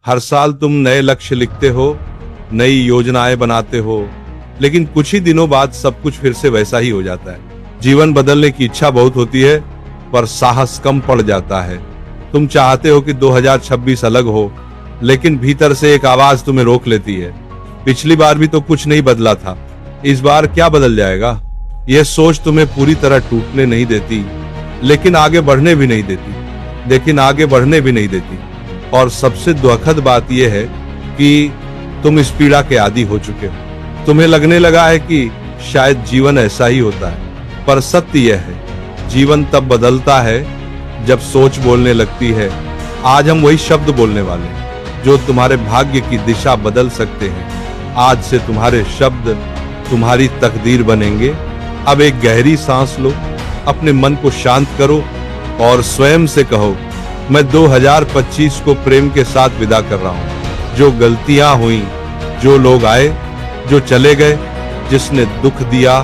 हर साल तुम नए लक्ष्य लिखते हो, नई योजनाएं बनाते हो, लेकिन कुछ ही दिनों बाद सब कुछ फिर से वैसा ही हो जाता है। जीवन बदलने की इच्छा बहुत होती है, पर साहस कम पड़ जाता है। तुम चाहते हो कि 2026 अलग हो, लेकिन भीतर से एक आवाज तुम्हें रोक लेती है। पिछली बार भी तो कुछ नहीं बदला था, इस बार क्या बदल जाएगा? यह सोच तुम्हें पूरी तरह टूटने नहीं देती, लेकिन आगे बढ़ने भी नहीं देती। और सबसे दुखद बात यह है कि तुम इस पीड़ा के आदी हो चुके हो। तुम्हें लगने लगा है कि शायद जीवन ऐसा ही होता है, पर सत्य यह है, जीवन तब बदलता है जब सोच बोलने लगती है। आज हम वही शब्द बोलने वाले हैं जो तुम्हारे भाग्य की दिशा बदल सकते हैं। आज से तुम्हारे शब्द तुम्हारी तकदीर बनेंगे। अब एक गहरी सांस लो, अपने मन को शांत करो और स्वयं से कहो, मैं 2025 को प्रेम के साथ विदा कर रहा हूँ। जो गलतियां हुई, जो लोग आए, जो चले गए, जिसने दुख दिया,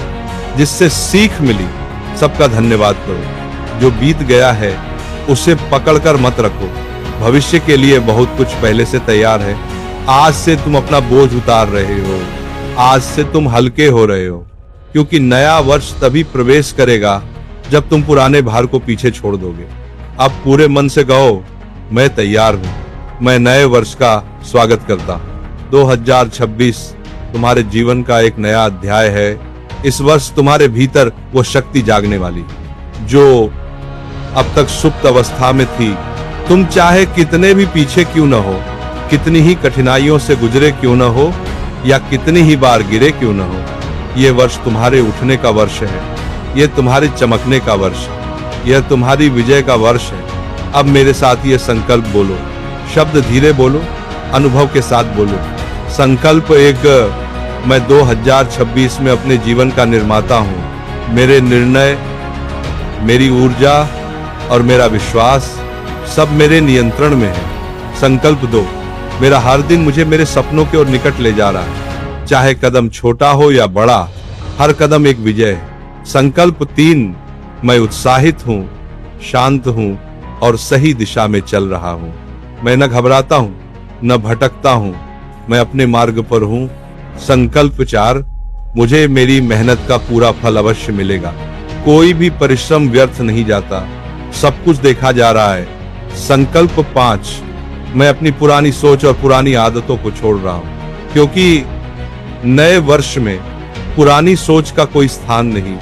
जिससे सीख मिली, सबका धन्यवाद करो। जो बीत गया है उसे पकड़कर मत रखो। भविष्य के लिए बहुत कुछ पहले से तैयार है। आज से तुम अपना बोझ उतार रहे हो, आज से तुम हल्के हो रहे हो, क्योंकि नया वर्ष तभी प्रवेश करेगा जब तुम पुराने भार को पीछे छोड़ दोगे। अब पूरे मन से कहो, मैं तैयार हूँ, मैं नए वर्ष का स्वागत करता हूँ। 2026 तुम्हारे जीवन का एक नया अध्याय है। इस वर्ष तुम्हारे भीतर वो शक्ति जागने वाली जो अब तक सुप्त अवस्था में थी। तुम चाहे कितने भी पीछे क्यों न हो, कितनी ही कठिनाइयों से गुजरे क्यों न हो, या कितनी ही बार गिरे क्यों न हो, ये वर्ष तुम्हारे उठने का वर्ष है। ये तुम्हारे चमकने का वर्ष है। यह तुम्हारी विजय का वर्ष है। अब मेरे साथ ये संकल्प बोलो। शब्द धीरे बोलो, अनुभव के साथ बोलो। संकल्प एक, मैं 2026 में अपने जीवन का निर्माता हूँ। मेरे निर्णय, मेरी ऊर्जा और मेरा विश्वास सब मेरे नियंत्रण में है। संकल्प 2, मेरा हर दिन मुझे मेरे सपनों की ओर निकट ले जा रहा है। चाहे कदम छोटा हो या बड़ा, हर कदम एक विजय है। संकल्प 3, मैं उत्साहित हूँ, शांत हूँ और सही दिशा में चल रहा हूँ। मैं न घबराता हूँ, न भटकता हूँ, मैं अपने मार्ग पर हूँ। संकल्प 4, मुझे मेरी मेहनत का पूरा फल अवश्य मिलेगा। कोई भी परिश्रम व्यर्थ नहीं जाता, सब कुछ देखा जा रहा है। संकल्प 5, मैं अपनी पुरानी सोच और पुरानी आदतों को छोड़ रहा हूँ, क्योंकि नए वर्ष में पुरानी सोच का कोई स्थान नहीं।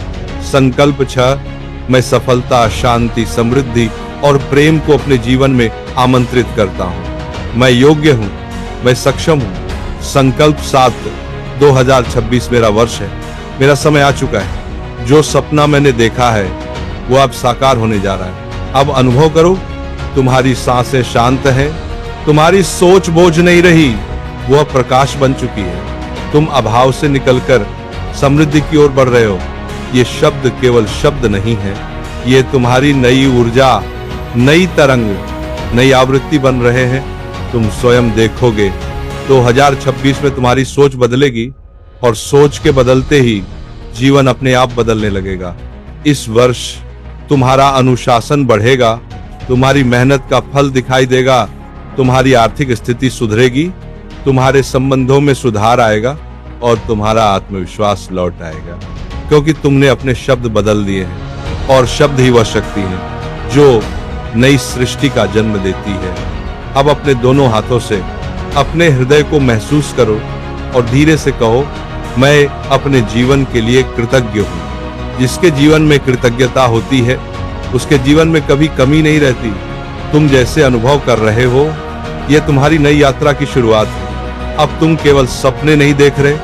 संकल्प 6, मैं सफलता, शांति, समृद्धि और प्रेम को अपने जीवन में आमंत्रित करता हूँ। मैं योग्य हूँ, मैं सक्षम हूँ। संकल्प 7, 2026 मेरा वर्ष है। मेरा समय आ चुका है। जो सपना मैंने देखा है वो अब साकार होने जा रहा है। अब अनुभव करो, तुम्हारी सांसें शांत हैं, तुम्हारी सोच बोझ नहीं रही, वो अब प्रकाश बन चुकी है। तुम अभाव से निकलकर समृद्धि की ओर बढ़ रहे हो। ये शब्द केवल शब्द नहीं है, ये तुम्हारी नई ऊर्जा, नई तरंग, नई आवृत्ति बन रहे हैं। तुम स्वयं देखोगे 2026 में तुम्हारी सोच बदलेगी, और सोच के बदलते ही जीवन अपने आप बदलने लगेगा। इस वर्ष तुम्हारा अनुशासन बढ़ेगा, तुम्हारी मेहनत का फल दिखाई देगा, तुम्हारी आर्थिक स्थिति सुधरेगी, तुम्हारे संबंधों में सुधार आएगा और तुम्हारा आत्मविश्वास लौट आएगा, क्योंकि तुमने अपने शब्द बदल दिए हैं। और शब्द ही वह शक्ति है जो नई सृष्टि का जन्म देती है। अब अपने दोनों हाथों से अपने हृदय को महसूस करो और धीरे से कहो, मैं अपने जीवन के लिए कृतज्ञ हूँ। जिसके जीवन में कृतज्ञता होती है उसके जीवन में कभी कमी नहीं रहती। तुम जैसे अनुभव कर रहे हो, यह तुम्हारी नई यात्रा की शुरुआत है। अब तुम केवल सपने नहीं देख रहे,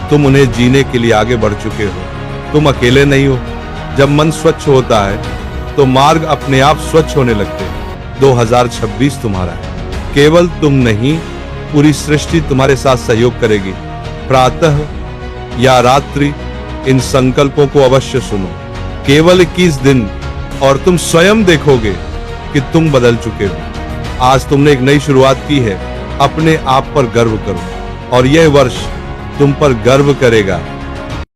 तुम उन्हें जीने के लिए आगे बढ़ चुके हो। तुम अकेले नहीं हो। जब मन स्वच्छ होता है तो मार्ग अपने आप स्वच्छ होने लगते हैं। 2026 तुम्हारा है। केवल तुम नहीं, पूरी सृष्टि तुम्हारे साथ सहयोग करेगी। प्रातः या रात्रि इन संकल्पों को अवश्य सुनो। केवल 21 दिन और तुम स्वयं देखोगे कि तुम बदल चुके हो। आज तुमने एक नई शुरुआत की है। अपने आप पर गर्व करो और यह वर्ष तुम पर गर्व करेगा।